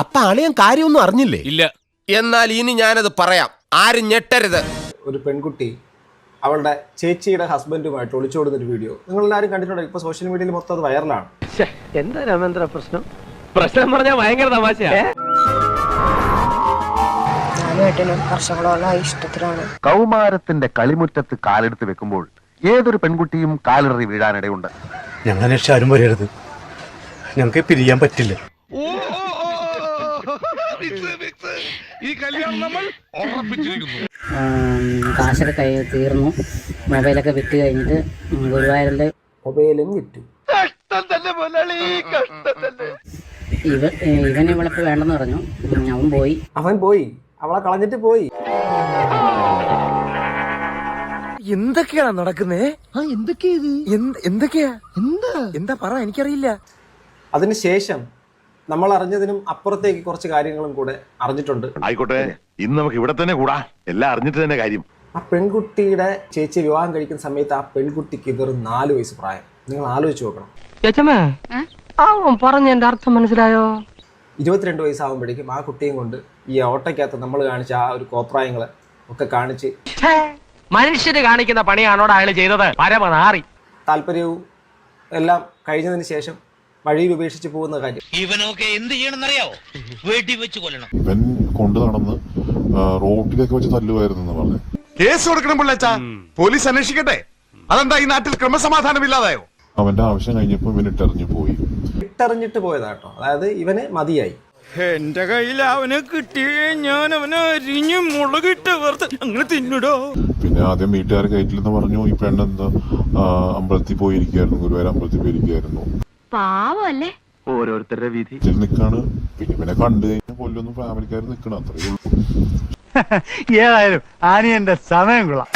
അപ്പൊ അളിയൻ കാര്യമൊന്നും അറിഞ്ഞില്ലേ? ഇല്ല. എന്നാൽ ഇനി ഞാനത് പറയാം, ആരും ഞെട്ടരുത്. ഒരു പെൺകുട്ടി അവളുടെ ചേച്ചിയുടെ ഹസ്ബൻഡുമായിട്ട് ഒളിച്ചോടുന്നൊരു വീഡിയോ നിങ്ങൾ എല്ലാവരും കണ്ടിട്ടുണ്ടോ? ഇപ്പൊ സോഷ്യൽ മീഡിയയിൽ മൊത്തം അത് വൈറലാണ്. എന്താ രാമേന്ദ്ര പ്രശ്നം? പ്രശ്നം പറഞ്ഞാൽ ഭയങ്കര തമാശയാ. ഇഷ്ടത്തിലാണ്. കൗമാരത്തിന്റെ കളിമുറ്റത്ത് കാലെടുത്ത് വെക്കുമ്പോൾ ഏതൊരു പെൺകുട്ടിയും കാലിടറി വീഴാനിടയുണ്ട്. ഞങ്ങൾ രക്ഷ ആരും വരരുത്, ഞങ്ങൾക്ക് പിരിയാൻ പറ്റില്ല. കാശൊക്കെ തീർന്നു, മൊബൈലൊക്കെ വിറ്റ് കഴിഞ്ഞിട്ട് ഗുരുവായൂരിന്റെ മൊബൈലും വിറ്റു. ഇവൻ ഇവളിപ്പോ വേണ്ടെന്ന് പറഞ്ഞു. അവൻ പോയി, അവളെ കളഞ്ഞിട്ട് പോയി. എന്തൊക്കെയാണ് നടക്കുന്നേ? എന്തൊക്കെയാ എന്താ പറ, എനിക്കറിയില്ല. അതിനുശേഷം നമ്മൾ അറിഞ്ഞതിനും അപ്പുറത്തേക്ക് കുറച്ച് കാര്യങ്ങളും കൂടെ അറിഞ്ഞിട്ടുണ്ട്. ആയിക്കോട്ടെ, ഇന്ന് നമുക്ക് ഇവിടെ തന്നെ കൂടാ, എല്ലാം അറിഞ്ഞിട്ട് തന്നെ കാര്യം. ആ പെൺകുട്ടിയുടെ ചേച്ചി വിവാഹം കഴിക്കുന്ന സമയത്ത് ആ പെൺകുട്ടിക്ക് ഇതൊരു 4 വയസ്സ് പ്രായം. നിങ്ങൾ ആലോചിച്ച് നോക്കണം. പറഞ്ഞ എന്റെ അർത്ഥം മനസ്സിലായോ? 22 വയസ്സാകുമ്പോഴേക്കും ആ കുട്ടിയും കൊണ്ട് ഈ ഓട്ടയ്ക്കകത്ത് നമ്മൾ കാണിച്ച ആ ഒരു കോപ്രായങ്ങളെ ഒക്കെ കാണിച്ച് മനുഷ്യര് കാണിക്കുന്ന പണിയാണോട് അയാൾ ചെയ്തത്? പരമനാറി. താല്പര്യവും എല്ലാം കഴിഞ്ഞതിന് ശേഷം വഴിയിൽ ഉപേക്ഷിച്ച് പോകുന്ന കാര്യം. ഇവനൊക്കെ എന്ത് ചെയ്യണമെന്നറിയാവോ? വീട്ടിൽ വെച്ച് കൊല്ലണം. ഇവൻ കൊണ്ടു നടന്ന് റോഡിലേക്ക് വെച്ച് തല്ലുമായിരുന്നു പറഞ്ഞു. കേസ് കൊടുക്കണം പിള്ളേച്ചാ, പോലീസ് അന്വേഷിക്കട്ടെ. അതെന്താ ഈ നാട്ടിൽ ക്രമസമാധാനം ഇല്ലാതായോ? അവന്റെ ആവശ്യം കഴിഞ്ഞപ്പോ ഇവൻ ഇട്ടെറിഞ്ഞിട്ട് പോയതാട്ടോ. അതായത് ഇവന് മതിയായി. എന്റെ കയ്യിൽ അവനെ കിട്ടിയേ ഞാൻ അവനെ അരിഞ്ഞ് മുളകിട്ട് വെറുതെ അങ്ങനെ തിന്നിടോ. പിന്നെ ആദ്യം വീട്ടുകാരെ കയറ്റില്ലെന്ന് പറഞ്ഞു. ഈ പെണ്ണെന്താ അമ്പലത്തിൽ പോയിരിക്കായിരുന്നു, ഗുരുവായൂർ അമ്പലത്തിൽ പോയിരിക്കായിരുന്നു. പാവല്ലേ, ഓരോരുത്തരുടെ വിധി. നിക്കാണ്. പിന്നെ ഇവനെ കണ്ടു കഴിഞ്ഞാൽ കൊല്ലൊന്നും ഫാമിലിക്കാർ നിക്കണം, അത്രയേ ഉള്ളൂ. ഏതായാലും ആനി എന്റെ സമയം കൊള്ളാം.